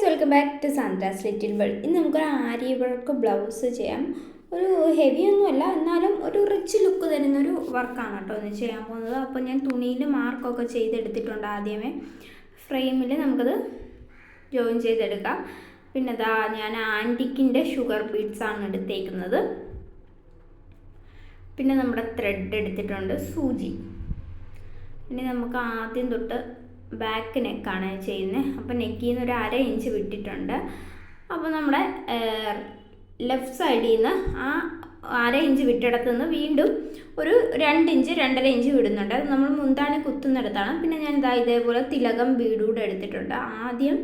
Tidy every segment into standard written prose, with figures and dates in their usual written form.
Welcome back to Sandra's little world. ഇന്ന് നമുക്കൊരു ആരി work blouse ചെയ്യാം. ഒരു ഹെവി ഒന്നുമല്ല, എന്നാലും ഒരു റിച്ച് ലുക്ക് തരുന്നൊരു വർക്കാണ് കേട്ടോ ഇന്ന് ചെയ്യാൻ പോകുന്നത്. അപ്പോൾ ഞാൻ തുണിയിൽ മാർക്കൊക്കെ ചെയ്തെടുത്തിട്ടുണ്ട്. ആദ്യമേ ഫ്രെയിമിൽ നമുക്കത് ജോയിൻ ചെയ്തെടുക്കാം. പിന്നെ അതാ ഞാൻ ആൻറ്റിക്കിൻ്റെ ഷുഗർ ബീഡ്സാണ് എടുത്തേക്കുന്നത്. പിന്നെ നമ്മുടെ ത്രെഡ് എടുത്തിട്ടുണ്ട്, സൂചി. ഇനി നമുക്ക് ആദ്യം തൊട്ട് ബാക്ക് നെക്കാണ് ചെയ്യുന്നത്. അപ്പോൾ നെക്കിൽ നിന്ന് ഒരു 1/2 ഇഞ്ച് വിട്ടിട്ടുണ്ട്. അപ്പോൾ നമ്മുടെ ലെഫ്റ്റ് സൈഡിൽ നിന്ന് ആ 1/2 ഇഞ്ച് വിട്ടിടത്ത് നിന്ന് വീണ്ടും ഒരു 2 ഇഞ്ച് 2.5 ഇഞ്ച് വിടുന്നുണ്ട്. അത് നമ്മൾ മുന്താണി കുത്തുന്നിടത്താണ്. പിന്നെ ഞാൻ ഇതേപോലെ തിലകം ബീഡ് കൂടെ എടുത്തിട്ടുണ്ട്. ആദ്യം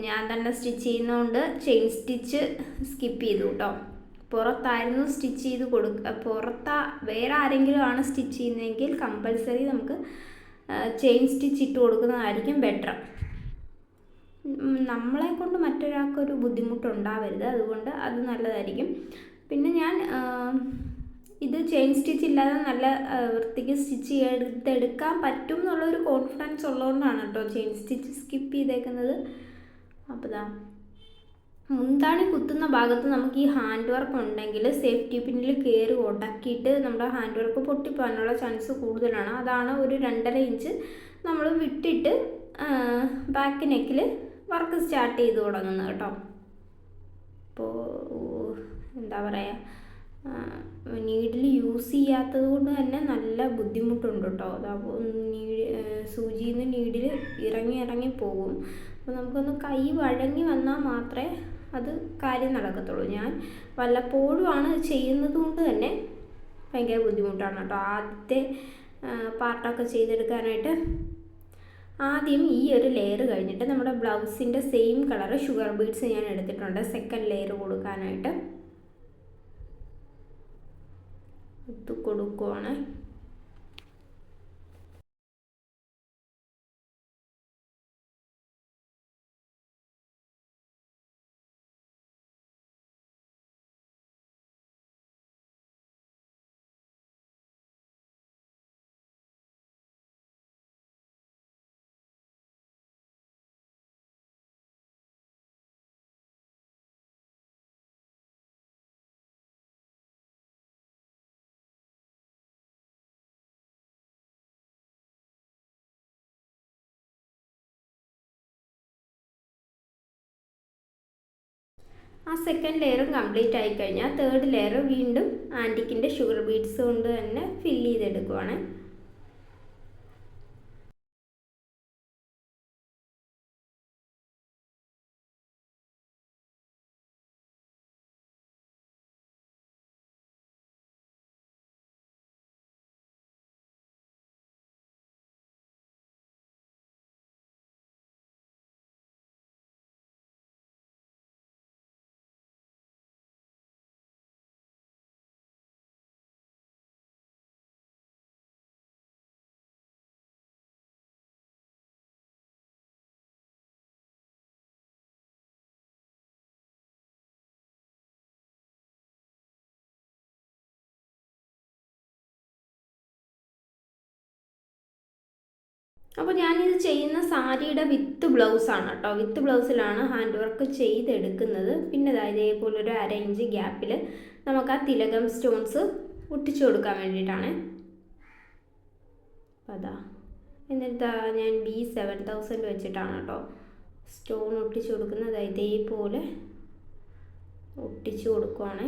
ഞാൻ തന്നെ സ്റ്റിച്ച് ചെയ്യുന്നതുകൊണ്ട് ചെയിൻ സ്റ്റിച്ച് സ്കിപ്പ് ചെയ്തു കേട്ടോ. പുറത്തായിരുന്നു സ്റ്റിച്ച് ചെയ്ത് വേറെ ആരെങ്കിലും ആണ് സ്റ്റിച്ച് ചെയ്യുന്നതെങ്കിൽ കമ്പൽസറി നമുക്ക് ചെയിൻ സ്റ്റിച്ച് ഇട്ട് കൊടുക്കുന്നതായിരിക്കും ബെറ്റർ. നമ്മളെ കൊണ്ട് മറ്റൊരാൾക്കൊരു ബുദ്ധിമുട്ടുണ്ടാവരുത്, അതുകൊണ്ട് അത് നല്ലതായിരിക്കും. പിന്നെ ഞാൻ ഇത് ചെയിൻ സ്റ്റിച്ച് ഇല്ലാതെ നല്ല വൃത്തിക്ക് സ്റ്റിച്ച് ചെയ്തെടുക്കാൻ പറ്റും എന്നുള്ളൊരു കോൺഫിഡൻസ് ഉള്ളതുകൊണ്ടാണ് കേട്ടോ ചെയിൻ സ്റ്റിച്ച് സ്കിപ്പ് ചെയ്തേക്കുന്നത്. അപ്പോൾ മുന്താണി കുത്തുന്ന ഭാഗത്ത് നമുക്ക് ഈ ഹാൻഡ് വർക്ക് ഉണ്ടെങ്കിൽ സേഫ്റ്റി പിന്നിൽ കയറി ഉടക്കിയിട്ട് നമ്മുടെ ഹാൻഡ് വർക്ക് പൊട്ടിപ്പോകാനുള്ള ചാൻസ് കൂടുതലാണ്. അതാണ് ഒരു 2.5 ഇഞ്ച് നമ്മൾ വിട്ടിട്ട് ബാക്ക് നെക്കിൽ വർക്ക് സ്റ്റാർട്ട് ചെയ്ത് തുടങ്ങുന്നത് കേട്ടോ. അപ്പോൾ എന്താ പറയുക, നീഡിൽ യൂസ് ചെയ്യാത്തത് കൊണ്ട് തന്നെ നല്ല ബുദ്ധിമുട്ടുണ്ട് കേട്ടോ. അതാകുമ്പോൾ സൂചിയിൽ നിന്ന് നീഡിൽ ഇറങ്ങി പോകും. അപ്പോൾ നമുക്കൊന്ന് കൈ വഴങ്ങി വന്നാൽ മാത്രമേ അത് കാര്യം നടക്കത്തുള്ളൂ. ഞാൻ വല്ലപ്പോഴുമാണ് ചെയ്യുന്നത് കൊണ്ട് തന്നെ ഭയങ്കര ബുദ്ധിമുട്ടാണ് കേട്ടോ ആദ്യത്തെ പാർട്ടൊക്കെ ചെയ്തെടുക്കാനായിട്ട്. ആദ്യം ഈ ഒരു ലെയർ കഴിഞ്ഞിട്ട് നമ്മുടെ ബ്ലൗസിൻ്റെ സെയിം കളർ ഷുഗർ ബീഡ്സ് ഞാൻ എടുത്തിട്ടുണ്ട് സെക്കൻഡ് ലെയർ കൊടുക്കാനായിട്ട്. ഇത് കൊടുക്കുവാണ്. ആ സെക്കൻഡ് ലെയറും കംപ്ലീറ്റ് ആയിക്കഴിഞ്ഞാൽ തേർഡ് ലെയർ വീണ്ടും ആൻറ്റിക്കിൻ്റെ ഷുഗർ ബീഡ്സ് കൊണ്ട് തന്നെ ഫില്ല് ചെയ്തെടുക്കുവാണ്. അപ്പോൾ ഞാനിത് ചെയ്യുന്ന സാരിയുടെ വിത്ത് ബ്ലൗസാണ് കേട്ടോ. വിത്ത് ബ്ലൗസിലാണ് ഹാൻഡ് വർക്ക് ചെയ്തെടുക്കുന്നത്. പിന്നെ ഇതേപോലെ ഒരു 1/2 ഇഞ്ച് ഗ്യാപ്പിൽ നമുക്ക് ആ തിലകം സ്റ്റോൺസ് ഒട്ടിച്ചു കൊടുക്കാൻ വേണ്ടിയിട്ടാണ്. അപ്പോൾ എന്നിട്ട് ഞാൻ B7000 വെച്ചിട്ടാണ് കേട്ടോ സ്റ്റോൺ ഒട്ടിച്ചു കൊടുക്കുന്നത്. ഇതേപോലെ ഒട്ടിച്ചു കൊടുക്കുവാണ്.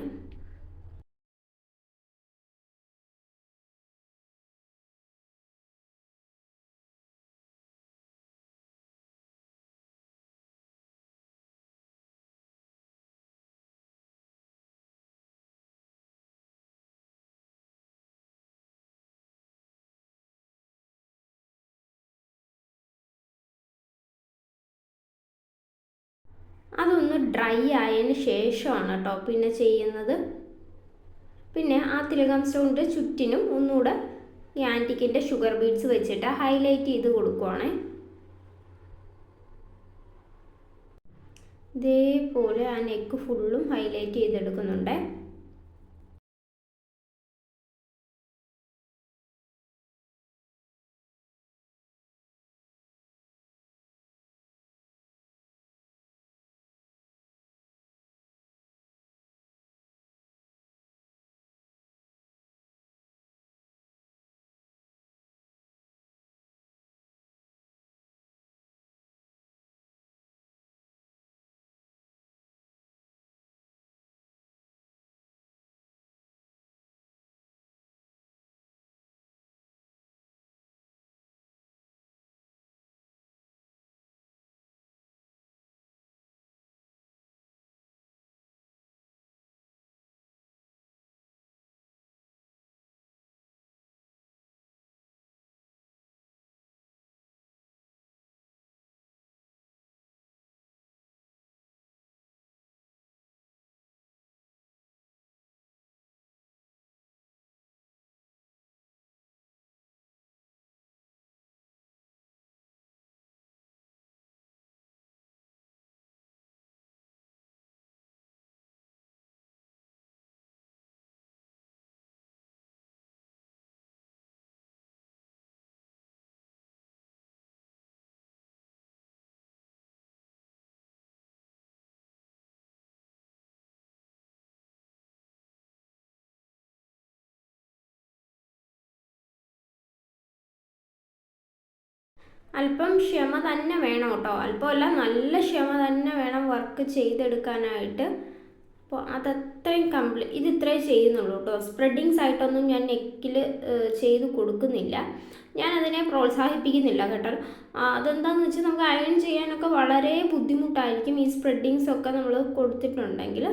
അതൊന്ന് ഡ്രൈ ആയതിന് ശേഷമാണ് കേട്ടോ പിന്നെ ചെയ്യുന്നത്. പിന്നെ ആ തിലകം സ്റ്റോണിൻ്റെ ചുറ്റിനും ഒന്നുകൂടെ ഈ ആൻറ്റിക്കിൻ്റെ ഷുഗർ ബീഡ്സ് വെച്ചിട്ട് ഹൈലൈറ്റ് ചെയ്ത് കൊടുക്കുവാണേ. ഇതേപോലെ ആ നെക്ക് ഫുള്ളും ഹൈലൈറ്റ് ചെയ്തെടുക്കുന്നുണ്ട്. അല്പം ക്ഷമ തന്നെ വേണം കേട്ടോ, അല്പമല്ല നല്ല ക്ഷമ തന്നെ വേണം വർക്ക് ചെയ്തെടുക്കാനായിട്ട്. അപ്പോൾ അതത്രയും ഇത് ഇത്രയും ചെയ്യുന്നുള്ളൂ കേട്ടോ. സ്പ്രെഡിങ്സ് ആയിട്ടൊന്നും ഞാൻ നെക്കിൽ ചെയ്ത് കൊടുക്കുന്നില്ല, ഞാൻ അതിനെ പ്രോത്സാഹിപ്പിക്കുന്നില്ല കേട്ടോ. അതെന്താണെന്ന് വെച്ചാൽ നമുക്ക് അയൺ ചെയ്യാനൊക്കെ വളരെ ബുദ്ധിമുട്ടായിരിക്കും ഈ സ്പ്രെഡിങ്സ് ഒക്കെ നമ്മൾ കൊടുത്തിട്ടുണ്ടെങ്കിൽ.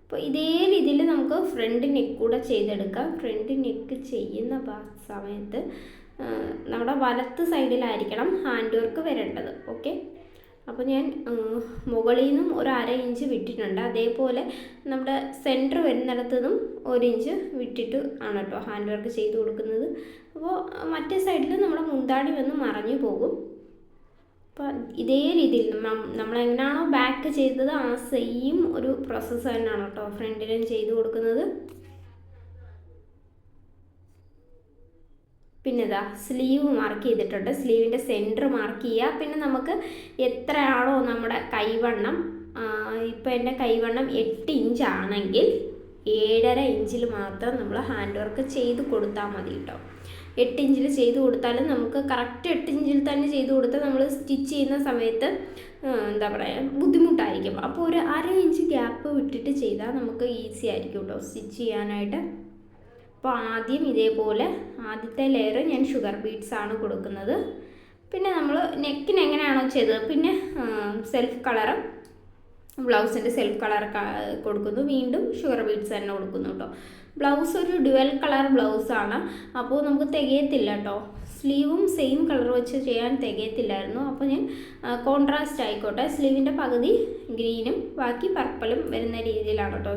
അപ്പോൾ ഇതേ രീതിയിൽ നമുക്ക് ഫ്രണ്ട് നെക്ക് കൂടെ ചെയ്തെടുക്കാം. ഫ്രണ്ട് നെക്ക് ചെയ്യുന്ന സമയത്ത് നമ്മുടെ വലത്ത് സൈഡിലായിരിക്കണം ഹാൻഡ് വർക്ക് വരേണ്ടത്. ഓക്കെ, അപ്പോൾ ഞാൻ മുകളിൽ നിന്നും ഒരു 1/2 ഇഞ്ച് വിട്ടിട്ടുണ്ട്. അതേപോലെ നമ്മുടെ സെൻറ്റർ വരുന്നിടത്തു നിന്നും 1 ഇഞ്ച് വിട്ടിട്ട് ആണ് കേട്ടോ ഹാൻഡ് വർക്ക് ചെയ്ത് കൊടുക്കുന്നത്. അപ്പോൾ മറ്റേ സൈഡിൽ നമ്മുടെ മുന്താടി വന്ന് മറഞ്ഞു പോകും. അപ്പോൾ ഇതേ രീതിയിൽ നമ്മളെങ്ങനെയാണോ ബാക്ക് ചെയ്തത് ആ സെയിം ഒരു പ്രോസസ്സ് തന്നെയാണ് കേട്ടോ ഫ്രണ്ടിലും ചെയ്ത് കൊടുക്കുന്നത്. പിന്നെ ഇതാ സ്ലീവ് മാർക്ക് ചെയ്തിട്ടുണ്ട്, സ്ലീവിൻ്റെ സെൻറ്റർ മാർക്ക് ചെയ്യുക. പിന്നെ നമുക്ക് എത്രയാണോ നമ്മുടെ കൈവണ്ണം, ഇപ്പോൾ എൻ്റെ കൈവണ്ണം 8 ഇഞ്ച് ആണെങ്കിൽ 7.5 ഇഞ്ചിൽ മാത്രം നമ്മൾ ഹാൻഡ് വർക്ക് ചെയ്ത് കൊടുത്താൽ മതി കേട്ടോ. 8 ഇഞ്ചിൽ ചെയ്ത് കൊടുത്താലും നമുക്ക് കറക്റ്റ് 8 ഇഞ്ചിൽ തന്നെ ചെയ്ത് കൊടുത്താൽ നമ്മൾ സ്റ്റിച്ച് ചെയ്യുന്ന സമയത്ത് എന്താ പറയുക ബുദ്ധിമുട്ടായിരിക്കും. അപ്പോൾ ഒരു 1/2 ഇഞ്ച് ഗ്യാപ്പ് വിട്ടിട്ട് ചെയ്താൽ നമുക്ക് ഈസി ആയിരിക്കും കേട്ടോ സ്റ്റിച്ച് ചെയ്യാനായിട്ട്. അപ്പോൾ ആദ്യം ഇതേപോലെ ആദ്യത്തെ ലെയർ ഞാൻ ഷുഗർ ബീഡ്സ് ആണ് കൊടുക്കുന്നത്. പിന്നെ നമ്മൾ നെക്കിന് എങ്ങനെയാണോ ചെയ്തത് പിന്നെ സെൽഫ് കളറ് ബ്ലൗസിൻ്റെ സെൽഫ് കളർ കൊടുക്കുന്നു, വീണ്ടും ഷുഗർ ബീഡ്സ് തന്നെ കൊടുക്കുന്നു കേട്ടോ. ബ്ലൗസ് ഒരു ഡ്യുവൽ കളർ ബ്ലൗസാണ്, അപ്പോൾ നമുക്ക് തികയത്തില്ല കേട്ടോ. സ്ലീവും സെയിം കളർ വെച്ച് ചെയ്യാൻ തികയത്തില്ലായിരുന്നു. അപ്പോൾ ഞാൻ കോൺട്രാസ്റ്റ് ആയിക്കോട്ടെ, സ്ലീവിൻ്റെ പകുതി ഗ്രീനും ബാക്കി പർപ്പിളും വരുന്ന രീതിയിലാണ് കേട്ടോ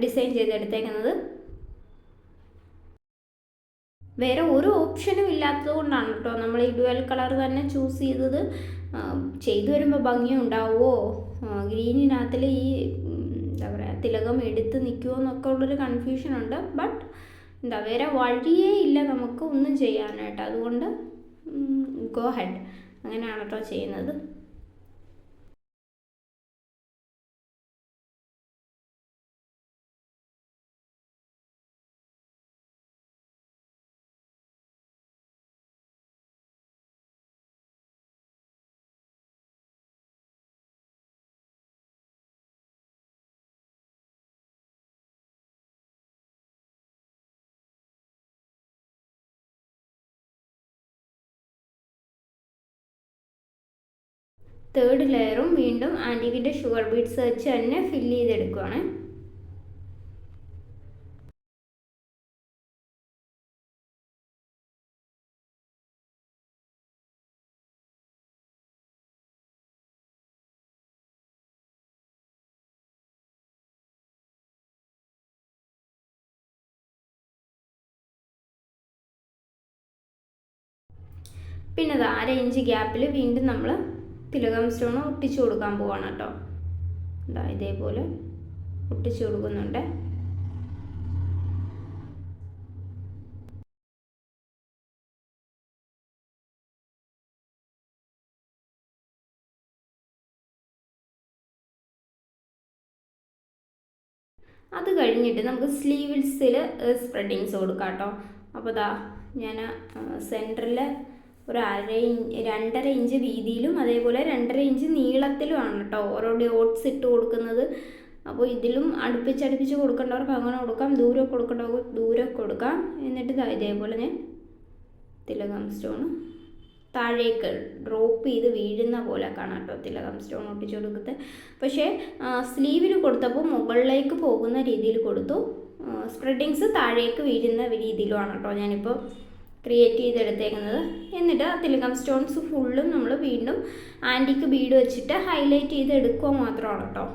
ഡിസൈൻ ചെയ്തെടുത്തേക്കുന്നത്. വേറെ ഒരു ഓപ്ഷനും ഇല്ലാത്തത് കൊണ്ടാണ് കേട്ടോ നമ്മൾ ഈ ഡ്യുവൽ കളർ തന്നെ ചൂസ് ചെയ്തത്. ചെയ്തു വരുമ്പോൾ ഭംഗി ഉണ്ടാവുമോ, ഗ്രീനിനകത്തിൽ ഈ എന്താ പറയുക തിലകം എടുത്ത് നിൽക്കുമോ എന്നൊക്കെ ഉള്ളൊരു കൺഫ്യൂഷനുണ്ട്. ബട്ട് വേറെ വഴിയേ ഇല്ല നമുക്ക് ഒന്നും ചെയ്യാനായിട്ട്, അതുകൊണ്ട് ഗോ ഹെഡ് അങ്ങനെയാണ് കേട്ടോ ചെയ്യുന്നത്. തേർഡ് ലെയറും വീണ്ടും ആൻറ്റിക്കിൻ്റെ ഷുഗർ ബീഡ്സ് വെച്ച് തന്നെ ഫില്ല് ചെയ്തെടുക്കുകയാണ്. പിന്നെ അത് 1/2 ഇഞ്ച് ഗ്യാപ്പിൽ വീണ്ടും നമ്മൾ തിലകം സ്റ്റോൺ ഒട്ടിച്ചു കൊടുക്കാൻ പോവാണ് കേട്ടോ. ഇതേപോലെ ഒട്ടിച്ചു കൊടുക്കുന്നുണ്ട്. അത് കഴിഞ്ഞിട്ട് നമുക്ക് സ്ലീവ്സിൽ സ്പ്രെഡിങ്സ് കൊടുക്കാം കേട്ടോ. അപ്പോൾ ഞാൻ സെൻറ്ററിൽ ഒരു 2.5 ഇഞ്ച് വീതിയിലും അതേപോലെ 2.5 ഇഞ്ച് നീളത്തിലുമാണ് കേട്ടോ ഓരോ ഡോട്ട്സ് ഇട്ട് കൊടുക്കുന്നത്. അപ്പോൾ ഇതിലും അടുപ്പിച്ചടുപ്പിച്ച് കൊടുക്കേണ്ടവർക്ക് അങ്ങനെ കൊടുക്കാം, ദൂരെ കൊടുക്കേണ്ടവർക്ക് ദൂരെ കൊടുക്കാം. എന്നിട്ട് ഇതേപോലെ ഞാൻ തിലകം സ്റ്റോൺ താഴേക്ക് ഡ്രോപ്പ് ചെയ്ത് വീഴുന്ന പോലെ കാണാം കേട്ടോ തിലകം സ്റ്റോൺ ഒട്ടിച്ചു കൊടുക്കുന്നത്. പക്ഷേ സ്ലീവിന് കൊടുത്തപ്പോൾ മുകളിലേക്ക് പോകുന്ന രീതിയിൽ കൊടുത്തു, സ്പ്രെഡിങ്സ് താഴേക്ക് വീഴുന്ന രീതിയിലുമാണ് കേട്ടോ ഞാനിപ്പോൾ ക്രിയേറ്റ് ചെയ്തെടുത്തേക്കുന്നത്. എന്നിട്ട് ആ തിലകം സ്റ്റോൺസ് ഫുള്ളും നമ്മൾ വീണ്ടും ആൻറ്റിക്ക് ബീഡ് വെച്ചിട്ട് ഹൈലൈറ്റ് ചെയ്ത് എടുക്കുക മാത്രമാണ് കേട്ടോ.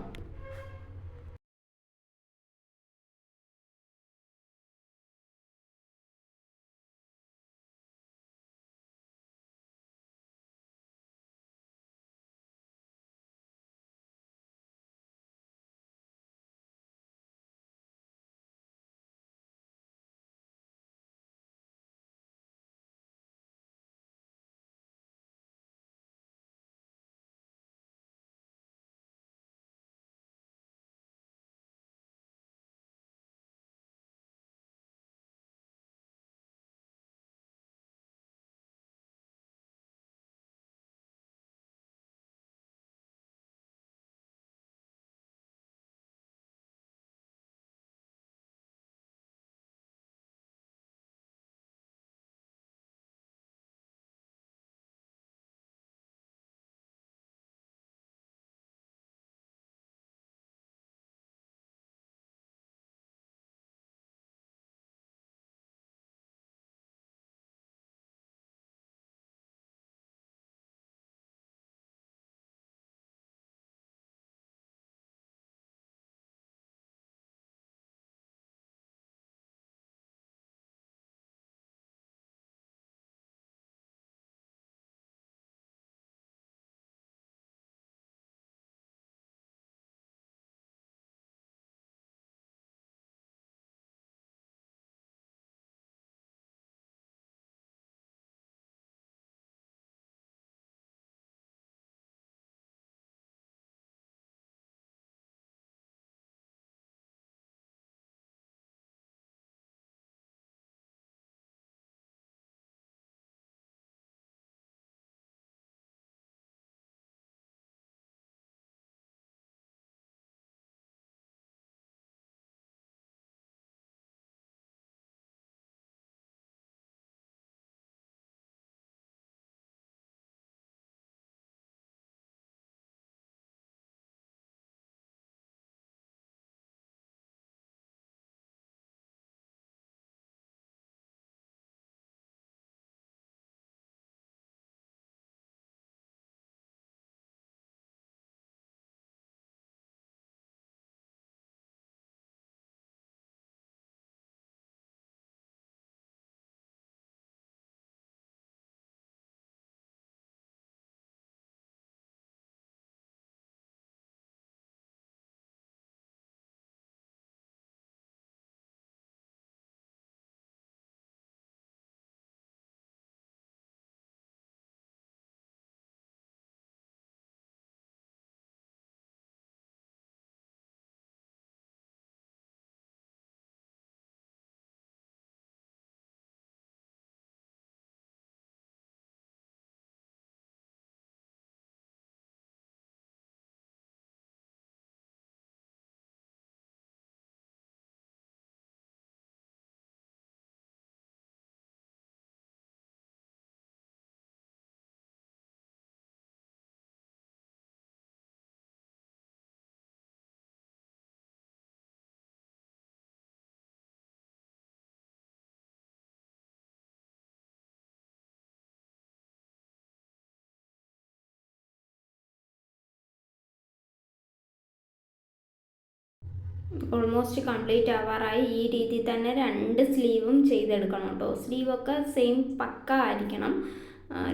ഓൾമോസ്റ്റ് കംപ്ലീറ്റ് ആവാറായി. ഈ രീതിയിൽ തന്നെ 2 സ്ലീവും ചെയ്തെടുക്കണം കേട്ടോ. സ്ലീവൊക്കെ സെയിം പക്ക ആയിരിക്കണം,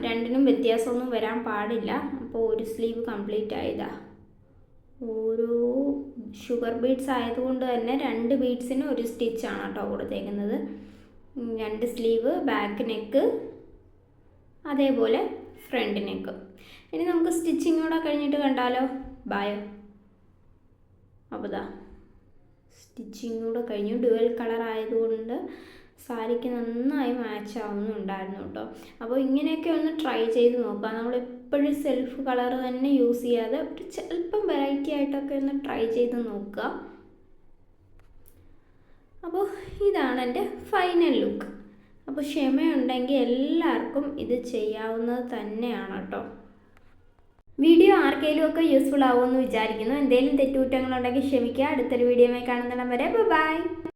രണ്ടിനും വ്യത്യാസമൊന്നും വരാൻ പാടില്ല. അപ്പോൾ ഒരു സ്ലീവ് കംപ്ലീറ്റ് ആയതാ. ഓരോ ഷുഗർ ബീഡ്സ് ആയതുകൊണ്ട് തന്നെ 2 ബീഡ്സിന് ഒരു സ്റ്റിച്ചാണ് കേട്ടോ കൊടുത്തേക്കുന്നത്. 2 സ്ലീവ്, ബാക്ക് നെക്ക്, അതേപോലെ ഫ്രണ്ട് നെക്ക്. ഇനി നമുക്ക് സ്റ്റിച്ചിങ്ങൂടെ കഴിഞ്ഞിട്ട് കണ്ടാലോ. ബായോ. അപ്പോൾ ദാ സ്റ്റിച്ചിങ്ങൂടെ കഴിഞ്ഞു. ഡുവൽ കളർ ആയതുകൊണ്ട് സാരിക്ക് നന്നായി മാച്ച് ആവുന്നുണ്ടായിരുന്നു കേട്ടോ. അപ്പോൾ ഇങ്ങനെയൊക്കെ ഒന്ന് ട്രൈ ചെയ്ത് നോക്കുക. നമ്മളെപ്പോഴും സെൽഫ് കളർ തന്നെ യൂസ് ചെയ്യാതെ ഒരു ചിലപ്പം വെറൈറ്റി ആയിട്ടൊക്കെ ഒന്ന് ട്രൈ ചെയ്ത് നോക്കുക. അപ്പോൾ ഇതാണ് എൻ്റെ ഫൈനൽ ലുക്ക്. അപ്പോൾ ക്ഷമയുണ്ടെങ്കിൽ എല്ലാവർക്കും ഇത് ചെയ്യാവുന്നത് തന്നെയാണ് കേട്ടോ. വീഡിയോ ആർക്കെങ്കിലും ഒക്കെ യൂസ്ഫുൾ ആവുമെന്ന് വിചാരിക്കുന്നു. എന്തെങ്കിലും തെറ്റുകുറ്റങ്ങളുണ്ടെങ്കിൽ ക്ഷമിക്കുക. അടുത്തൊരു വീഡിയോയുമായി കാണുന്നിടം വരെ ബൈ.